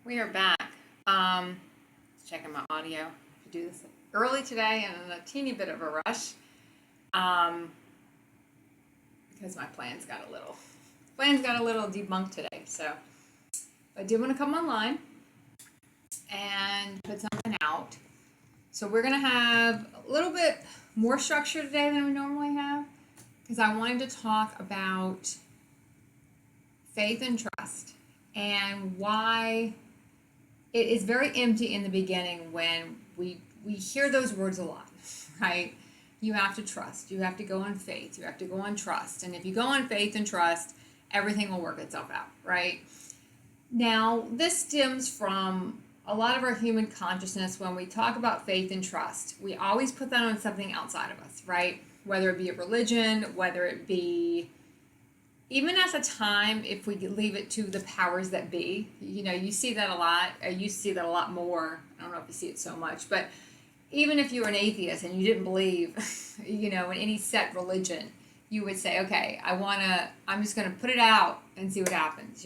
We are back. Checking my audio to do this early today and in a teeny bit of a rush. Because my plans got a little debunked today. So I did want to come online and put something out. So we're gonna have a little bit more structure today than we normally have, because I wanted to talk about faith and trust and why it is very empty in the beginning when we hear those words a lot, right? You have to trust. You have to go on faith. You have to go on trust. And if you go on faith and trust, everything will work itself out, right? Now, this stems from a lot of our human consciousness. When we talk about faith and trust, we always put that on something outside of us, right? Whether it be a religion, whether it be, even at the time, if we leave it to the powers that be, you see that a lot. You see that a lot more. I don't know if you see it so much, but even if you were an atheist and you didn't believe, in any set religion, you would say, okay, I'm just going to put it out and see what happens,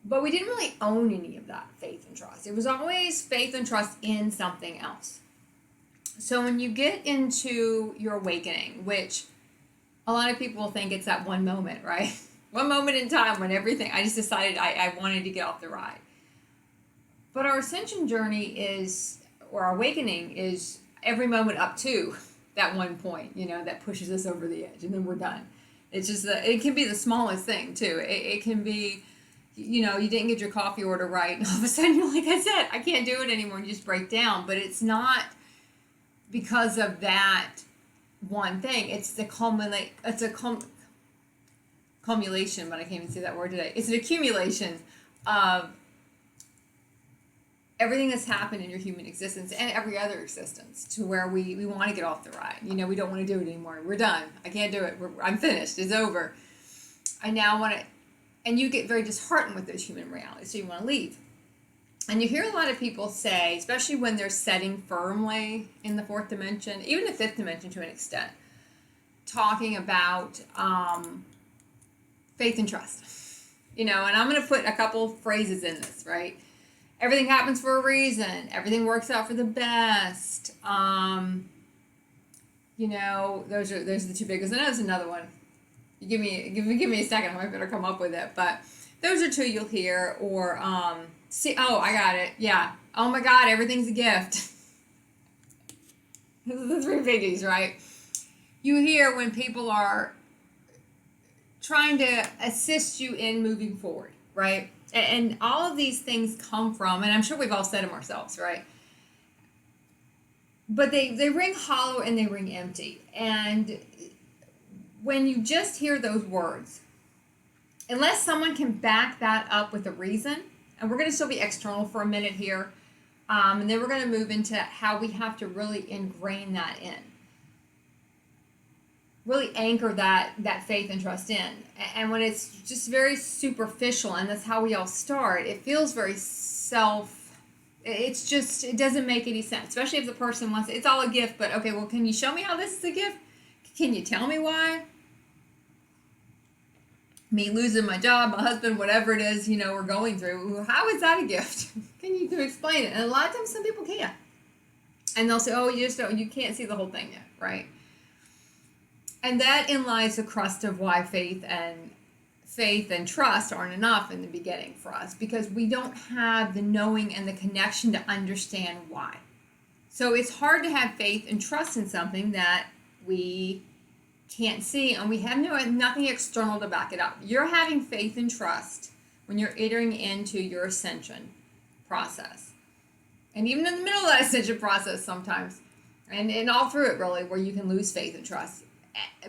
But we didn't really own any of that faith and trust. It was always faith and trust in something else. So when you get into your awakening, which a lot of people think it's that one moment, right? One moment in time when I just decided I wanted to get off the ride. But our ascension journey or our awakening is every moment up to that one point, that pushes us over the edge, and then we're done. It's just it can be the smallest thing too. It can be, you didn't get your coffee order right, and all of a sudden you're like, I said, I can't do it anymore, and you just break down. But it's not because of that one thing. It's cumulation, but I can't even say that word today. It's an accumulation of everything that's happened in your human existence and every other existence, to where we want to get off the ride. We don't want to do it anymore. We're done. I can't do it. I'm finished. It's over. I now want to, and you get very disheartened with those human realities, so you want to leave. And you hear a lot of people say, especially when they're setting firmly in the fourth dimension, even the fifth dimension to an extent, talking about faith and trust. And I'm going to put a couple phrases in this, right? Everything happens for a reason. Everything works out for the best. Those are the two big ones. I know there's another one. You give me a second. I might better come up with it. But those are two you'll hear. Or I got it. Yeah. Oh my God, everything's a gift. This is the three biggies, right? You hear when people are trying to assist you in moving forward, right? And all of these things come from, and I'm sure we've all said them ourselves, right? But they ring hollow and they ring empty. And when you just hear those words, unless someone can back that up with a reason, and we're going to still be external for a minute here, and then we're going to move into how we have to really ingrain that in. Really anchor that faith and trust in. And when it's just very superficial, and that's how we all start, it feels very it doesn't make any sense, especially if the person wants it's all a gift. But okay, well, can you show me how this is a gift? Can you tell me why? Me losing my job, my husband, whatever it is, we're going through, how is that a gift? Can you explain it? And a lot of times some people can't. And they'll say, oh, you can't see the whole thing yet, right? And that in lies the crust of why faith and trust aren't enough in the beginning for us, because we don't have the knowing and the connection to understand why. So it's hard to have faith and trust in something that we can't see, and we have nothing external to back it up. You're having faith and trust when you're entering into your ascension process. And even in the middle of that ascension process sometimes, and all through it really, where you can lose faith and trust.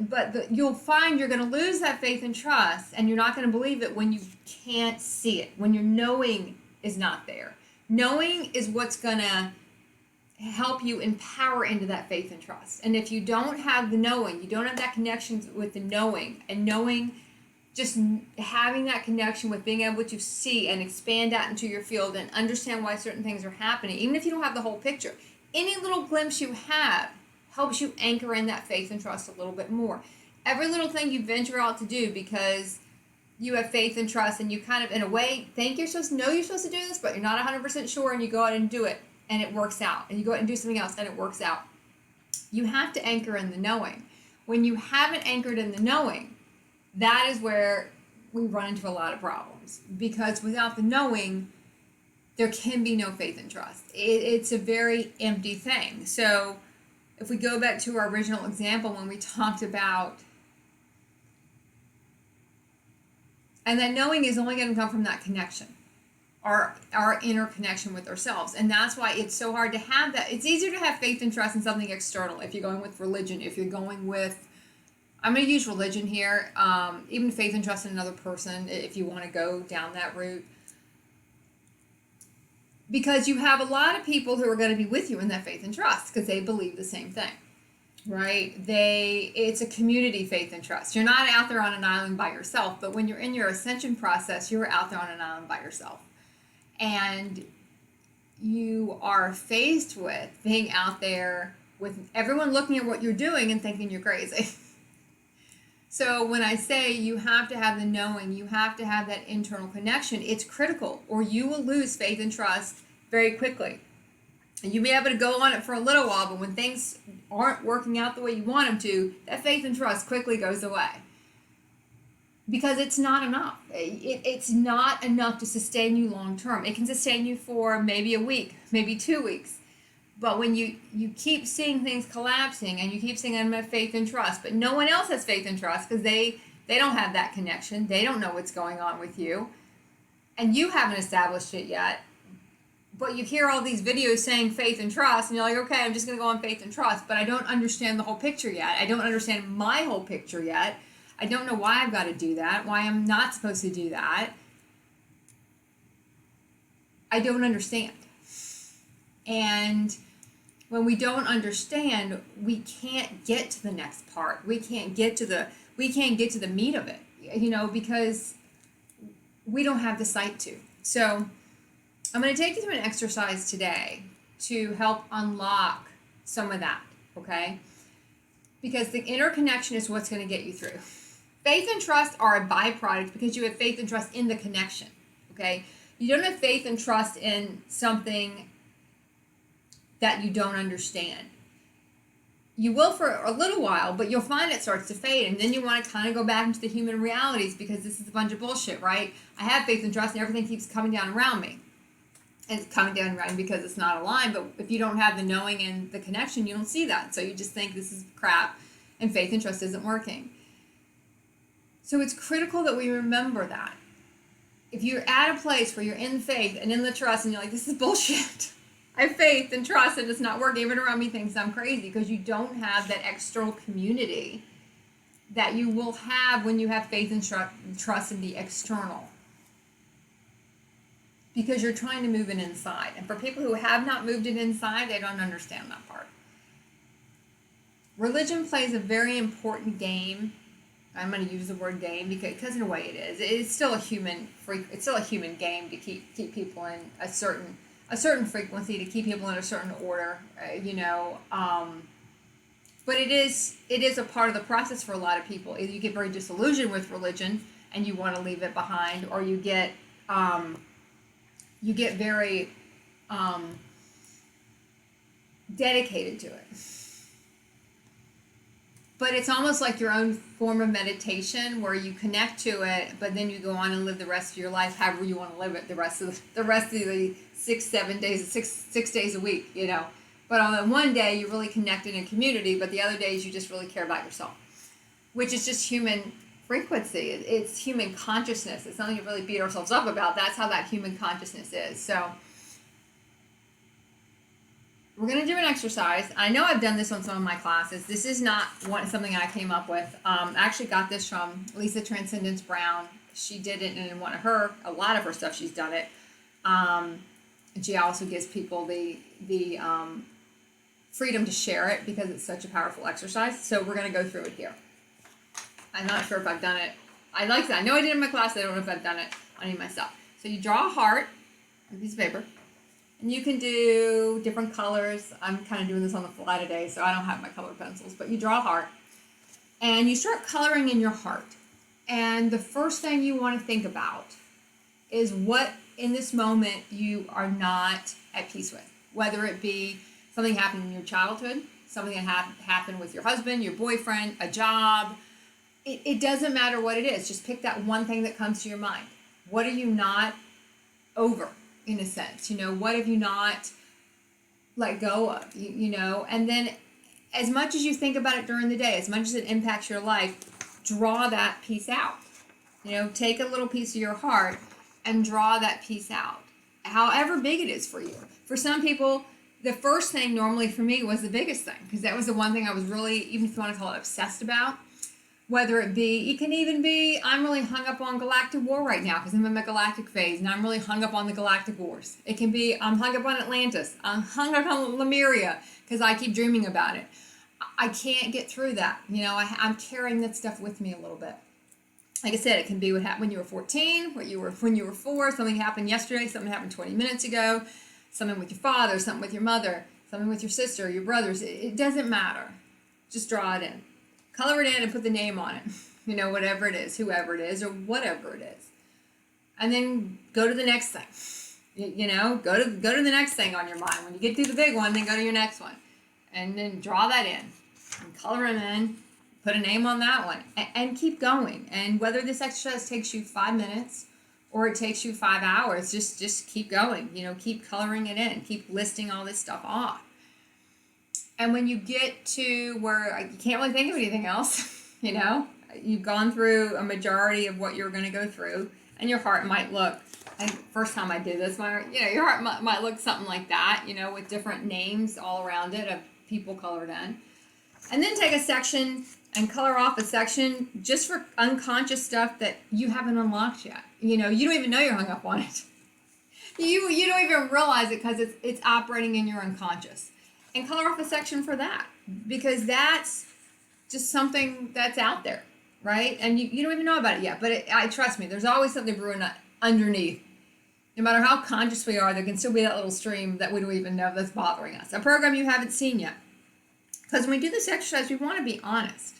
But you'll find you're going to lose that faith and trust, and you're not going to believe it when you can't see it, when your knowing is not there. Knowing is what's going to help you empower into that faith and trust. And if you don't have the knowing, you don't have that connection with the knowing, and knowing, just having that connection with being able to see and expand out into your field and understand why certain things are happening, even if you don't have the whole picture, any little glimpse you have helps you anchor in that faith and trust a little bit more. Every little thing you venture out to do, because you have faith and trust, and you kind of, in a way, think you're supposed to know you're supposed to do this, but you're not 100% sure, and you go out and do it, and it works out. And you go out and do something else, and it works out. You have to anchor in the knowing. When you haven't anchored in the knowing, that is where we run into a lot of problems. Because without the knowing, there can be no faith and trust. It's a very empty thing. So if we go back to our original example when we talked about, and that knowing is only going to come from that connection, our inner connection with ourselves. And that's why it's so hard to have that. It's easier to have faith and trust in something external. If you're going with religion, if you're going with, I'm going to use religion here, even faith and trust in another person, if you want to go down that route. Because you have a lot of people who are going to be with you in that faith and trust because they believe the same thing, right? It's a community faith and trust. You're not out there on an island by yourself, but when you're in your ascension process, you're out there on an island by yourself. And you are faced with being out there with everyone looking at what you're doing and thinking you're crazy. So when I say you have to have the knowing, you have to have that internal connection, it's critical, or you will lose faith and trust very quickly. And you may be able to go on it for a little while, but when things aren't working out the way you want them to, that faith and trust quickly goes away. Because it's not enough. It's not enough to sustain you long term. It can sustain you for maybe a week, maybe 2 weeks. But when you keep seeing things collapsing and you keep saying, I'm going to have faith and trust, but no one else has faith and trust because they don't have that connection. They don't know what's going on with you. And you haven't established it yet. But you hear all these videos saying faith and trust, and you're like, okay, I'm just going to go on faith and trust, but I don't understand the whole picture yet. I don't understand my whole picture yet. I don't know why I've got to do that, why I'm not supposed to do that. I don't understand. And when we don't understand, we can't get to the next part. We can't get to the meat of it, because we don't have the sight to. So I'm going to take you through an exercise today to help unlock some of that, okay? Because the inner connection is what's going to get you through. Faith and trust are a byproduct because you have faith and trust in the connection, okay? You don't have faith and trust in something that you don't understand. You will for a little while, but you'll find it starts to fade, and then you want to kind of go back into the human realities because this is a bunch of bullshit, right? I have faith and trust and everything keeps coming down around me. And it's coming down around because it's not aligned, but if you don't have the knowing and the connection, you don't see that. So you just think this is crap and faith and trust isn't working. So it's critical that we remember that. If you're at a place where you're in faith and in the trust and you're like, this is bullshit. I have faith and trust and it's not working. Everyone around me thinks I'm crazy because you don't have that external community that you will have when you have faith and trust in the external. Because you're trying to move it inside. And for people who have not moved it inside, they don't understand that part. Religion plays a very important game. I'm going to use the word game because in a way it is. It's still a human game to keep people in a certain frequency, to keep people in a certain order, but it is a part of the process for a lot of people. Either you get very disillusioned with religion and you want to leave it behind, or you get very dedicated to it. But it's almost like your own form of meditation where you connect to it, but then you go on and live the rest of your life however you want to live it the rest of the 6 days a week, But on the one day you really connect in a community, but the other days you just really care about yourself, which is just human frequency. It's human consciousness. It's something to really beat ourselves up about. That's how that human consciousness is. So we're going to do an exercise. I know I've done this on some of my classes. This is not something I came up with. I actually got this from Lisa Transcendence Brown. She did it in a lot of her stuff. She's done it. And she also gives people the freedom to share it because it's such a powerful exercise. So we're going to go through it here. I'm not sure if I've done it. I like that. I know I did it in my class. I don't know if I've done it on any of my stuff. So you draw a heart on a piece of paper. And you can do different colors. I'm kind of doing this on the fly today, so I don't have my colored pencils. But you draw a heart. And you start coloring in your heart. And the first thing you want to think about is what in this moment you are not at peace with. Whether it be something happened in your childhood, something that happened with your husband, your boyfriend, a job. It doesn't matter what it is. Just pick that one thing that comes to your mind. What are you not over, in a sense? What have you not let go of? And then as much as you think about it during the day, as much as it impacts your life, draw that piece out. Take a little piece of your heart and draw that piece out, however big it is for you. For some people, the first thing normally for me was the biggest thing, because that was the one thing I was really, even if you want to call it, obsessed about. Whether it can even be, I'm really hung up on galactic war right now because I'm in my galactic phase and I'm really hung up on the galactic wars. It can be, I'm hung up on Atlantis. I'm hung up on Lemuria because I keep dreaming about it. I can't get through that. I'm carrying that stuff with me a little bit. Like I said, it can be what happened when you were 14, when you were 4, something happened yesterday, something happened 20 minutes ago, something with your father, something with your mother, something with your sister, your brothers. It doesn't matter. Just draw it in. Color it in and put the name on it. Whatever it is, whoever it is, or whatever it is. And then go to the next thing. Go to the next thing on your mind. When you get through the big one, then go to your next one. And then draw that in. And color it in. Put a name on that one. And keep going. And whether this exercise takes you 5 minutes or it takes you 5 hours, just keep going. Keep coloring it in. Keep listing all this stuff off. And when you get to where you can't really think of anything else, you've gone through a majority of what you're going to go through, and your heart might look, first time I did this, your heart might look something like that, with different names all around it of people colored in. And then take a section and color off a section just for unconscious stuff that you haven't unlocked yet. You don't even know you're hung up on it. You don't even realize it because it's operating in your unconscious. And color off a section for that, because that's just something that's out there, right? And you don't even know about it yet, but trust me, there's always something brewing underneath. No matter how conscious we are, there can still be that little stream that we don't even know that's bothering us. A program you haven't seen yet. Because when we do this exercise, we want to be honest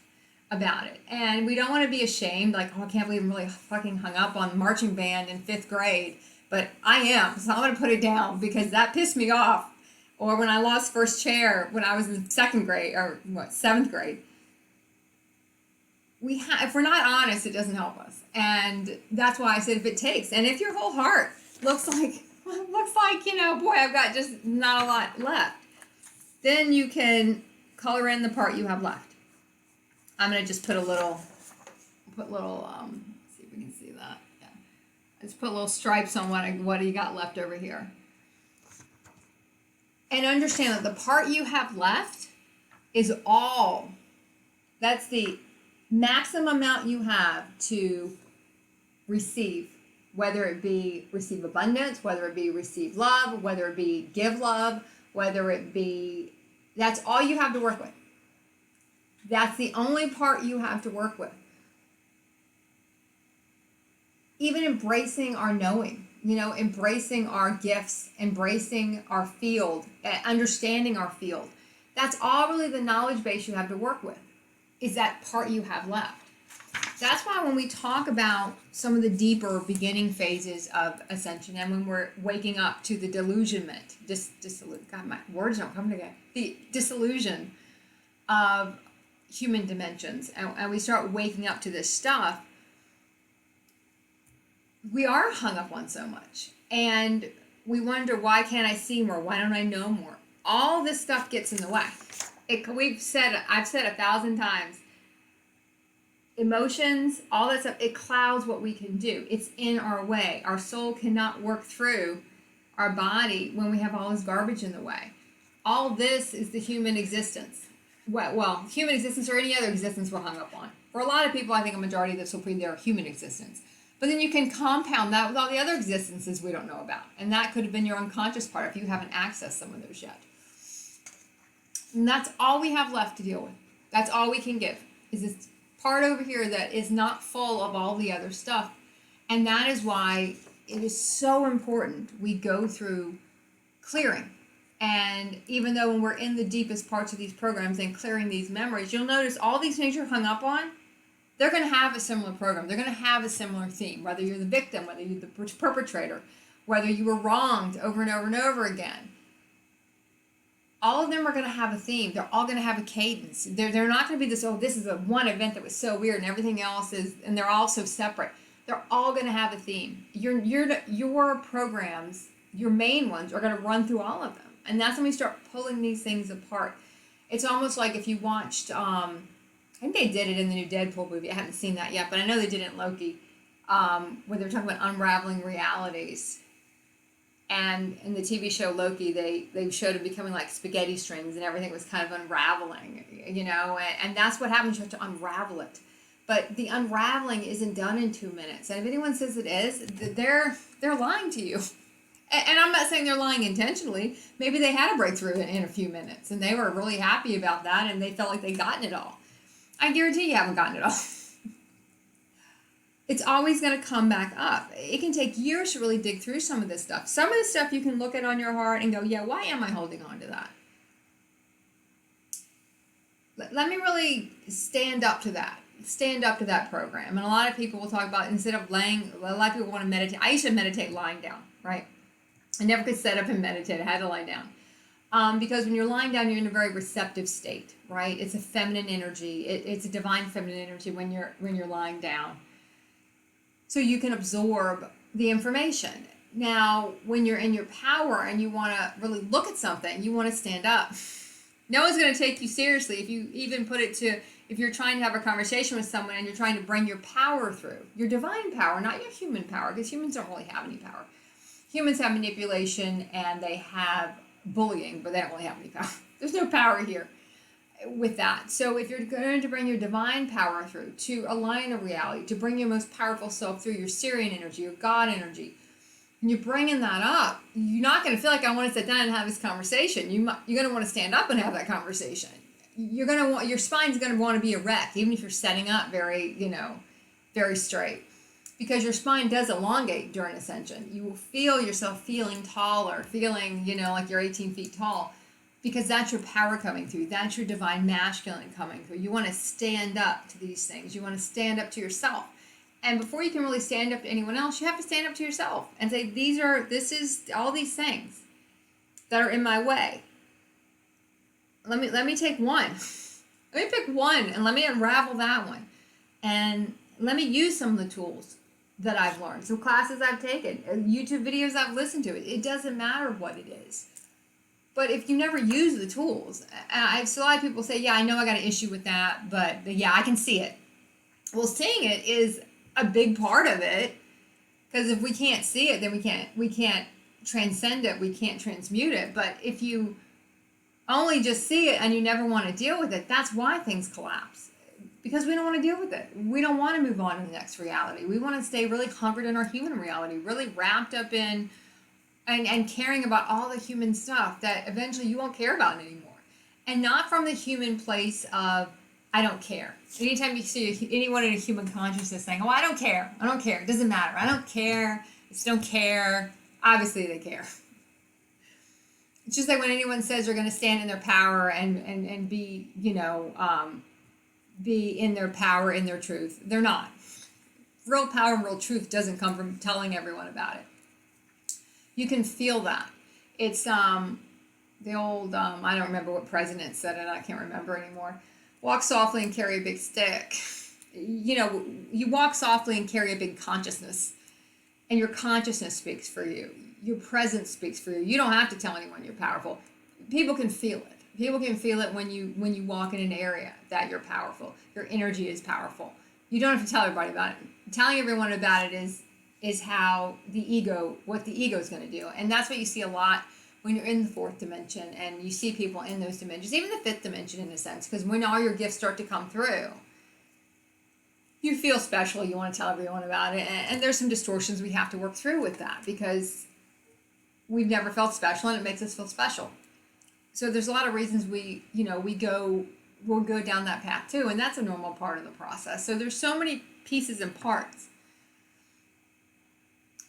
about it. And we don't want to be ashamed, like, I can't believe I'm really fucking hung up on marching band in 5th grade. But I am, so I'm going to put it down because that pissed me off. Or when I lost first chair when I was in 2nd grade, or 7th grade. If we're not honest, it doesn't help us. And that's why I said if it takes. And if your whole heart looks like, boy, I've got just not a lot left, then you can color in the part you have left. I'm going to just put little, see if we can see that. Yeah. I just put little stripes on what you got left over here. And understand that the part you have left is that's the maximum amount you have to receive, whether it be receive abundance, whether it be receive love, whether it be give love, whether it be, that's all you have to work with. That's the only part you have to work with. Even embracing our knowing. Embracing our gifts, embracing our field, understanding our field. That's all really the knowledge base you have to work with, is that part you have left. That's why when we talk about some of the deeper beginning phases of ascension, and when we're waking up to the delusionment, God, my words don't come together, the disillusion of human dimensions, and we start waking up to this stuff, we are hung up on so much, and we wonder, why can't I see more? Why don't I know more? All this stuff gets in the way. I've said 1,000 times, emotions, all that stuff, it clouds what we can do. It's in our way. Our soul cannot work through our body when we have all this garbage in the way. All this is the human existence. Well, human existence or any other existence we're hung up on. For a lot of people, I think a majority of this will be their human existence. But then you can compound that with all the other existences we don't know about. And that could have been your unconscious part if you haven't accessed some of those yet. And that's all we have left to deal with. That's all we can give, is this part over here that is not full of all the other stuff. And that is why it is so important we go through clearing. And even though when we're in the deepest parts of these programs and clearing these memories, you'll notice all these things you're hung up on, they're going to have a similar program. They're going to have a similar theme, whether you're the victim, whether you're the perpetrator, whether you were wronged over and over and over again. All of them are going to have a theme. They're all going to have a cadence. They're not going to be this, oh, this is a one event that was so weird and everything else is, and they're all so separate. They're all going to have a theme. Your programs, your main ones, are going to run through all of them. And that's when we start pulling these things apart. It's almost like if you watched, I think they did it in the new Deadpool movie. I haven't seen that yet, but I know they did it in Loki, when they were talking about unraveling realities. And in the TV show Loki, they showed it becoming like spaghetti strings and everything was kind of unraveling, and that's what happens. You have to unravel it. But the unraveling isn't done in 2 minutes. And if anyone says it is, they're lying to you. And I'm not saying they're lying intentionally. Maybe they had a breakthrough in a few minutes and they were really happy about that and they felt like they'd gotten it all. I guarantee you haven't gotten it all. It's always going to come back up. It can take years to really dig through some of this stuff. Some of the stuff you can look at on your heart and go, yeah, why am I holding on to that? Let me really stand up to that. Stand up to that program. And a lot of people will talk about, instead of laying, a lot of people want to meditate. I used to meditate lying down, right? I never could sit up and meditate. I had to lie down. Because when you're lying down, you're in a very receptive state, right? It's a feminine energy. It's a divine feminine energy when you're lying down. So you can absorb the information. Now, when you're in your power and you want to really look at something, you want to stand up. No one's going to take you seriously if you even put it to, if you're trying to have a conversation with someone and you're trying to bring your power through, your divine power, not your human power, because humans don't really have any power. Humans have manipulation and they have bullying, but they don't really have any power. There's no power here with that. So if you're going to bring your divine power through, to align a reality, to bring your most powerful self through, your Sirian energy, your God energy, and you're bringing that up, you're not going to feel like I want to sit down and have this conversation. You're going to want to stand up and have that conversation. You're going to want, your spine's going to want to be erect, even if you're setting up very, very straight. Because your spine does elongate during ascension. You will feel yourself feeling taller, feeling, like you're 18 feet tall. Because that's your power coming through. That's your divine masculine coming through. You want to stand up to these things. You want to stand up to yourself. And before you can really stand up to anyone else, you have to stand up to yourself and say, this is all these things that are in my way. Let me take one. Let me pick one and let me unravel that one. And let me use some of the tools that I've learned. Some classes I've taken, YouTube videos I've listened to. It doesn't matter what it is. But if you never use the tools, I've seen a lot of people say, yeah, I know I got an issue with that, but yeah, I can see it. Well, seeing it is a big part of it, because if we can't see it, then we can't transcend it, we can't transmute it. But if you only just see it and you never want to deal with it, that's why things collapse. Because we don't want to deal with it. We don't want to move on to the next reality. We want to stay really hunkered in our human reality, really wrapped up in and caring about all the human stuff that eventually you won't care about anymore. And not from the human place of, I don't care. Anytime you see anyone in a human consciousness saying, oh, I don't care, it doesn't matter, I don't care, I just don't care, obviously they care. It's just like when anyone says they're going to stand in their power and be, be in their power, in their truth. They're not. Real power and real truth doesn't come from telling everyone about it. You can feel that. It's the old, I don't remember what president said it, I can't remember anymore. Walk softly and carry a big stick. You walk softly and carry a big consciousness. And your consciousness speaks for you. Your presence speaks for you. You don't have to tell anyone you're powerful. People can feel it. People can feel it when you walk in an area that you're powerful. Your energy is powerful. You don't have to tell everybody about it. Telling everyone about it is how what the ego is going to do. And that's what you see a lot when you're in the fourth dimension and you see people in those dimensions, even the fifth dimension in a sense, because when all your gifts start to come through, you feel special, you want to tell everyone about it. And there's some distortions we have to work through with that because we've never felt special and it makes us feel special. So there's a lot of reasons we'll go down that path too, and that's a normal part of the process. So there's so many pieces and parts.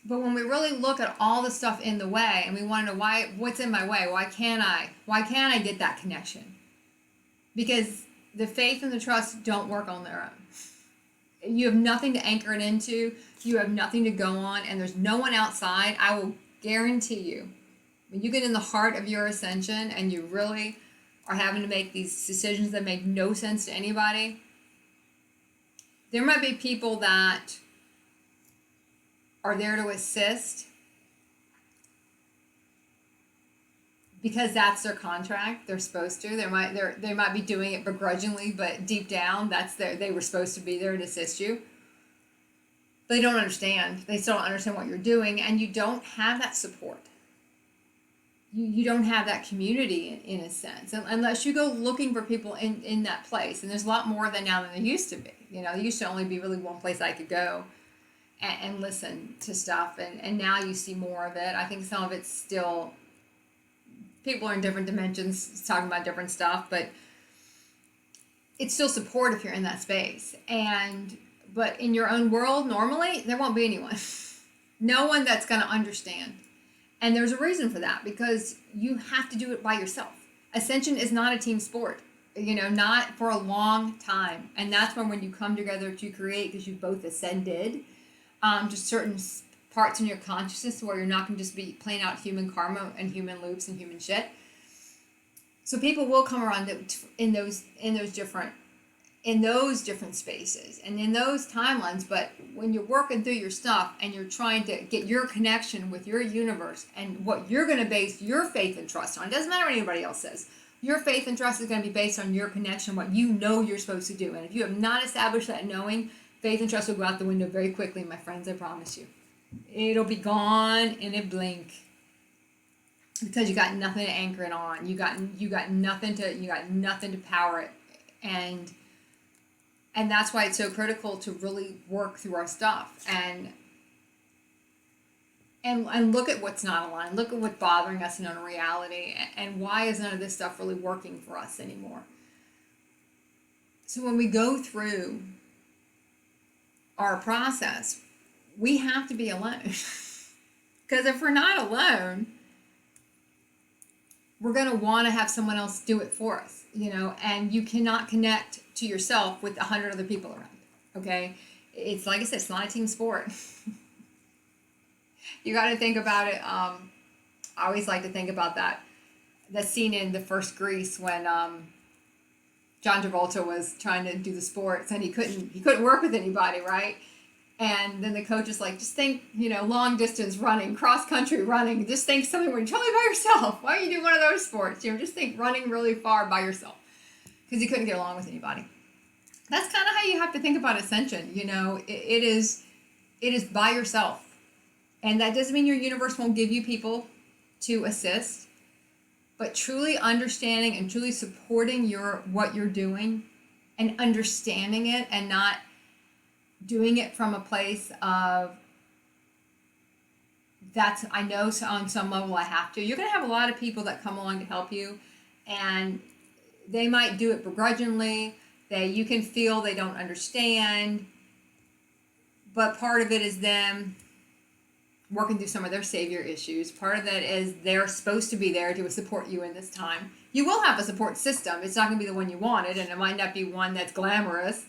But when we really look at all the stuff in the way and we want to know what's in my way, why can't I get that connection? Because the faith and the trust don't work on their own. You have nothing to anchor it into. You have nothing to go on, and there's no one outside. I will guarantee you, when you get in the heart of your ascension and you really are having to make these decisions that make no sense to anybody, there might be people that are there to assist because that's their contract. They're supposed to. They might be doing it begrudgingly, but deep down, they were supposed to be there to assist you. They don't understand. They still don't understand what you're doing, and you don't have that support. You don't have that community in a sense, unless you go looking for people in that place. And there's a lot more than now than there used to be. There used to only be really one place I could go and listen to stuff, and now you see more of it. I think some of it's still, people are in different dimensions talking about different stuff, but it's still support if you're in that space. But in your own world, normally, there won't be anyone. No one that's going to understand. And there's a reason for that, because you have to do it by yourself. Ascension is not a team sport, not for a long time. And that's when you come together to create, because you both ascended, just certain parts in your consciousness where you're not going to just be playing out human karma and human loops and human shit. So people will come around in those different spaces and in those timelines. But when you're working through your stuff and you're trying to get your connection with your universe and what you're going to base your faith and trust on, it doesn't matter what anybody else says. Your faith and trust is going to be based on your connection, what you know you're supposed to do. And if you have not established that knowing, faith and trust will go out the window very quickly, my friends, I promise you. It'll be gone in a blink, because you got nothing to anchor it on. You got nothing to power it. And that's why it's so critical to really work through our stuff and look at what's not aligned. Look at what's bothering us in our reality, and why is none of this stuff really working for us anymore. So when we go through our process, we have to be alone. Because if we're not alone, we're going to want to have someone else do it for us, and you cannot connect to yourself with 100 other people around, okay? It's like I said, it's not a team sport. You got to think about it. I always like to think about that scene in the first Grease when John Travolta was trying to do the sports and he couldn't work with anybody, right? And then the coach is like, just think, long distance running, cross country running. Just think something where you're totally by yourself. Why don't you do one of those sports? Just think running really far by yourself, because he couldn't get along with anybody. That's kind of how you have to think about ascension. It is by yourself, and that doesn't mean your universe won't give you people to assist, but truly understanding and truly supporting what you're doing, and understanding it, and not doing it from a place of I know so on some level I have to. You're going to have a lot of people that come along to help you, and they might do it begrudgingly. You can feel they don't understand, but part of it is them working through some of their savior issues. Part of that is they're supposed to be there to support you in this time. You will have a support system. It's not going to be the one you wanted, and it might not be one that's glamorous.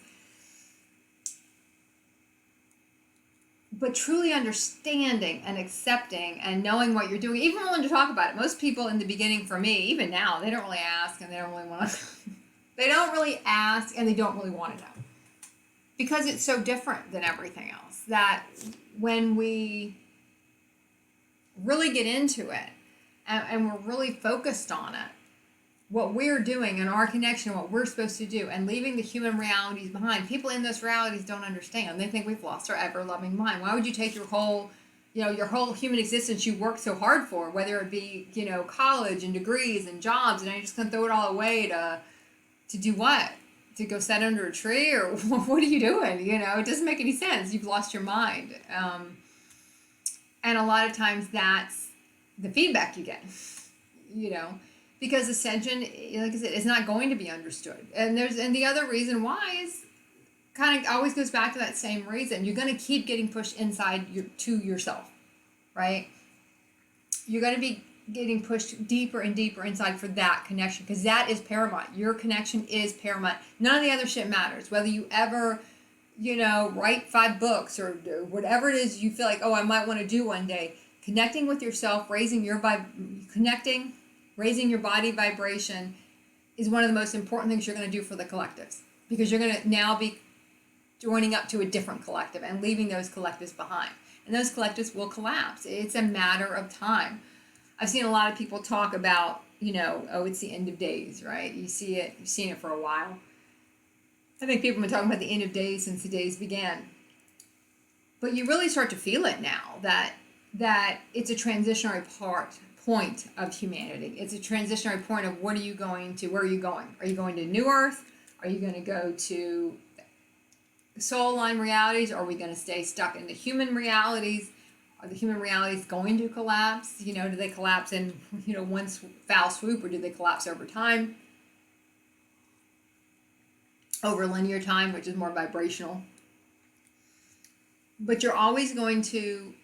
But truly understanding and accepting and knowing what you're doing, even willing to talk about it. Most people in the beginning, for me, even now, they don't really ask, and they don't really want to. They don't really ask, and they don't really want to know, because it's so different than everything else. That when we really get into it and we're really focused on it, what we're doing and our connection, what we're supposed to do, and leaving the human realities behind. People in those realities don't understand. They think we've lost our ever-loving mind. Why would you take your whole human existence you worked so hard for, whether it be, college and degrees and jobs, and you're just going to throw it all away to do what? To go sit under a tree? Or what are you doing? It doesn't make any sense. You've lost your mind. And a lot of times that's the feedback you get, because ascension, like I said, is not going to be understood. And the other reason why is kind of always goes back to that same reason. You're going to keep getting pushed inside to yourself, right? You're going to be getting pushed deeper and deeper inside for that connection, because that is paramount. Your connection is paramount. None of the other shit matters. Whether you ever write 5 books or whatever it is you feel like, oh, I might want to do one day. Connecting with yourself, raising your body vibration is one of the most important things you're going to do for the collectives, because you're going to now be joining up to a different collective and leaving those collectives behind. And those collectives will collapse. It's a matter of time. I've seen a lot of people talk about, oh, it's the end of days, right? You see it, you've seen it for a while. I think people have been talking about the end of days since the days began. But you really start to feel it now, that it's a transitionary point of humanity. It's a transitionary point of where are you going? Are you going to New Earth? Are you going to go to soul line realities? Or are we going to stay stuck in the human realities? Are the human realities going to collapse? Do they collapse in, one foul swoop, or do they collapse over time? Over linear time, which is more vibrational. But you're always going to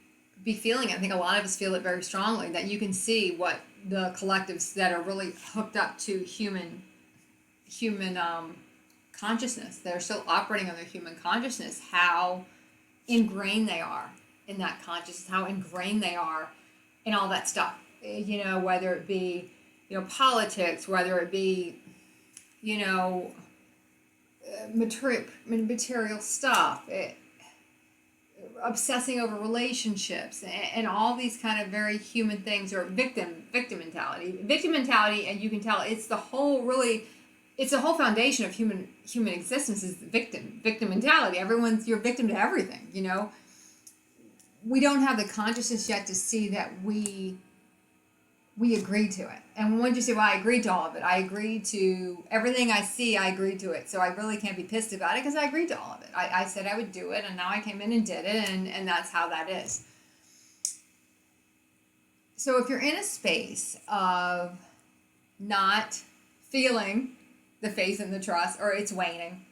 be feeling it. I think a lot of us feel it very strongly, that you can see what the collectives that are really hooked up to human consciousness, that are still operating on their human consciousness, how ingrained they are in that consciousness, how ingrained they are in all that stuff. Whether it be, politics, whether it be, material stuff, obsessing over relationships, and all these kind of very human things, or victim mentality. And you can tell it's the whole foundation of human existence, is the victim mentality. You're a victim to everything. We don't have the consciousness yet to see that we agreed to it. And once you say, well, I agreed to all of it, I agreed to everything I see, I agreed to it, so I really can't be pissed about it because I agreed to all of it. I said I would do it, and now I came in and did it, and that's how that is. So if you're in a space of not feeling the faith and the trust, or it's waning,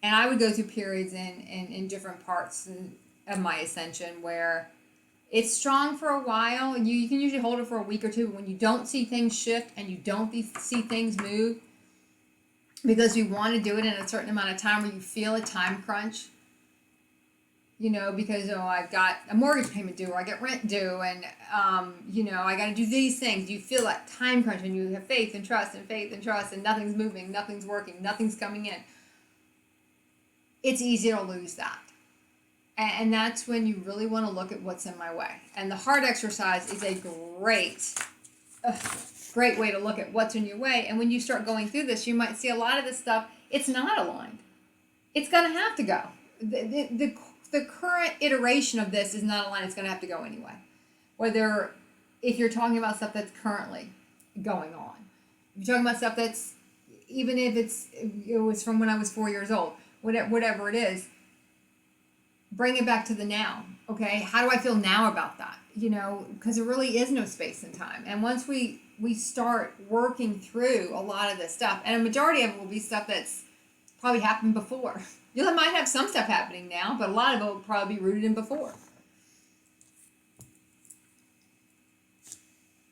and I would go through periods in different parts of my ascension where it's strong for a while, and you can usually hold it for a week or two. But when you don't see things shift and you don't see things move, because you want to do it in a certain amount of time, where you feel a time crunch, because I've got a mortgage payment due, or I get rent due, and I got to do these things. You feel that time crunch, and you have faith and trust, and nothing's moving, nothing's working, nothing's coming in. It's easy to lose that. And that's when you really want to look at what's in my way. And the heart exercise is a great way to look at what's in your way. And when you start going through this, you might see a lot of this stuff, it's not aligned. It's going to have to go. The current iteration of this is not aligned. It's going to have to go anyway. If you're talking about stuff that's currently going on. If you're talking about stuff that's, even if it was from when I was 4 years old, whatever it is, bring it back to the now. Okay, how do I feel now about that? Because there really is no space and time. And once we start working through a lot of this stuff, and a majority of it will be stuff that's probably happened before. You might have some stuff happening now, but a lot of it will probably be rooted in before.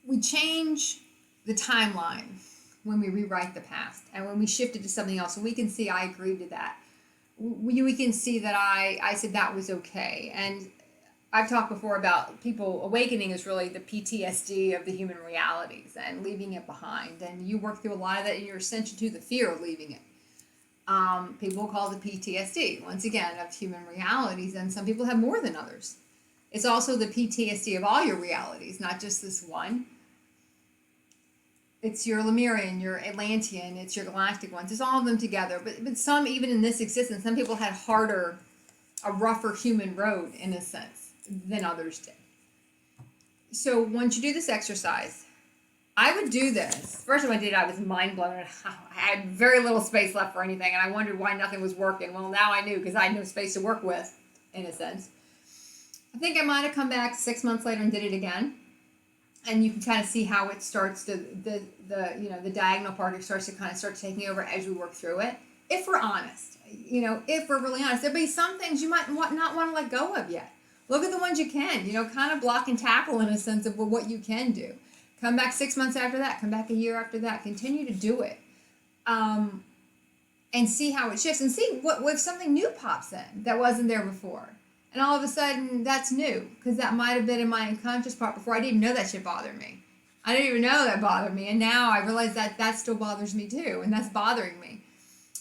We change the timeline when we rewrite the past, and when we shift it to something else, and we can see I agreed to that. We can see that I said that was okay. And I've talked before about people, awakening is really the PTSD of the human realities and leaving it behind. And you work through a lot of that in your ascension to the fear of leaving it. People call it PTSD, once again, of human realities. And some people have more than others. It's also the PTSD of all your realities, not just this one. It's your Lemurian, your Atlantean, it's your galactic ones. It's all of them together. But some, even in this existence, some people had a rougher human road, in a sense, than others did. So once you do this exercise, I would do this. First time I did it, I was mind blown. I had very little space left for anything, and I wondered why nothing was working. Well, now I knew, because I had no space to work with, in a sense. I think I might have come back 6 months later and did it again. And you can kind of see how it starts to, the diagonal part starts to kind of start taking over as we work through it. If we're honest, if we're really honest, there'll be some things you might not want to let go of yet. Look at the ones you can, kind of block and tackle in a sense of what you can do. Come back 6 months after that, come back a year after that, continue to do it. and see how it shifts and see what if something new pops in that wasn't there before. And all of a sudden that's new because that might have been in my unconscious part before. I didn't even know that shit bothered me. I didn't even know that bothered me. And now I realize that that still bothers me too. And that's bothering me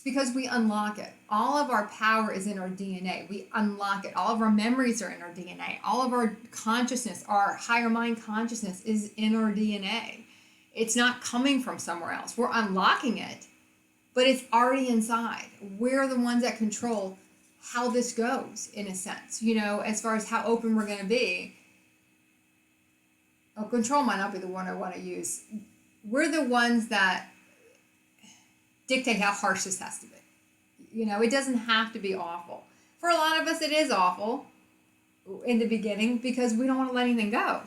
because we unlock it. All of our power is in our DNA. We unlock it. All of our memories are in our DNA. All of our consciousness, our higher mind consciousness is in our DNA. It's not coming from somewhere else. We're unlocking it, but it's already inside. We're the ones that control how this goes, in a sense, as far as how open we're going to be. Oh, control might not be the one I want to use. We're the ones that dictate how harsh this has to be. It doesn't have to be awful. For a lot of us, it is awful in the beginning because we don't want to let anything go.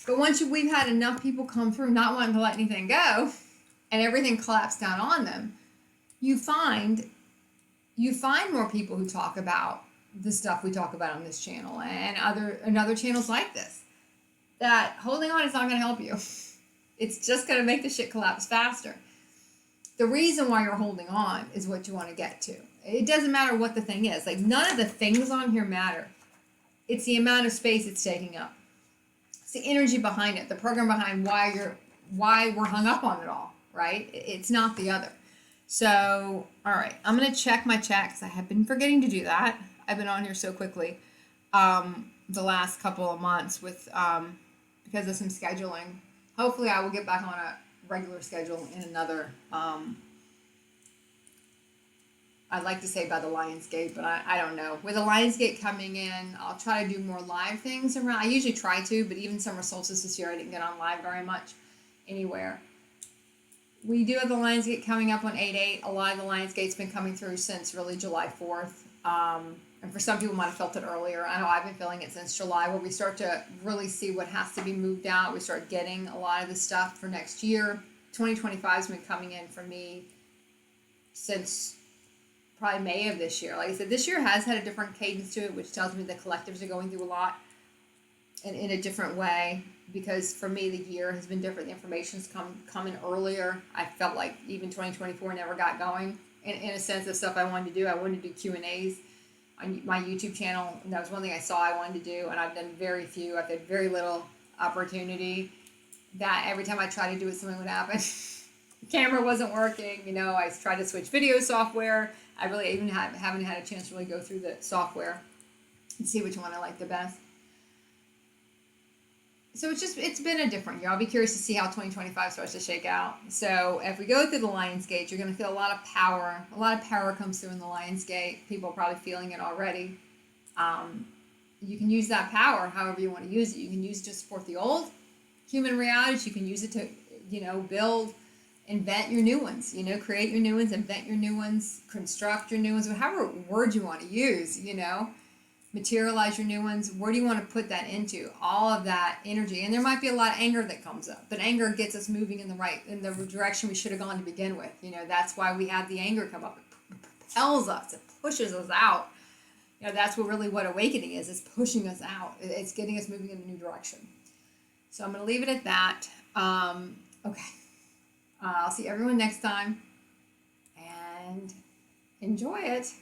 But once we've had enough people come through not wanting to let anything go and everything collapsed down on them, you find more people who talk about the stuff we talk about on this channel and other channels like this. That holding on is not going to help you. It's just going to make the shit collapse faster. The reason why you're holding on is what you want to get to. It doesn't matter what the thing is. Like, none of the things on here matter. It's the amount of space it's taking up. It's the energy behind it, the program behind why we're hung up on it all, right? It's not the other. So, all right, I'm going to check my chat because I have been forgetting to do that. I've been on here so quickly the last couple of months with because of some scheduling. Hopefully I will get back on a regular schedule in another, I'd like to say by the Lionsgate, but I don't know. With the Lionsgate coming in, I'll try to do more live things around. I usually try to, but even summer solstice this year, I didn't get on live very much anywhere. We do have the Lionsgate coming up on 8/8. A lot of the Lionsgate's been coming through since really July 4th. And for some people might have felt it earlier. I know I've been feeling it since July, where we start to really see what has to be moved out. We start getting a lot of the stuff for next year. 2025 has been coming in for me since probably May of this year. Like I said, this year has had a different cadence to it, which tells me the collectives are going through a lot and in a different way. Because for me, the year has been different. The information's coming earlier. I felt like even 2024 never got going in a sense of stuff I wanted to do. I wanted to do Q&As on my YouTube channel. And that was one thing I saw I wanted to do. And I've done very few. I've had very little opportunity. That every time I tried to do it, something would happen. The camera wasn't working. I tried to switch video software. I really even haven't had a chance to really go through the software and see which one I like the best. So it's been a different year. I'll be curious to see how 2025 starts to shake out. So if we go through the Lionsgate, you're going to feel a lot of power. A lot of power comes through in the Lionsgate. People are probably feeling it already. You can use that power however you want to use it. You can use it to support the old human realities. You can use it to, build, invent your new ones. Create your new ones, invent your new ones, construct your new ones, whatever word you want to use, materialize your new ones. Where do you want to put that into? All of that energy. And there might be a lot of anger that comes up, but anger gets us moving in the direction we should have gone to begin with. That's why we have the anger come up. It propels us. It pushes us out. That's what awakening is. It's pushing us out. It's getting us moving in a new direction. So I'm going to leave it at that. Okay. I'll see everyone next time. And enjoy it.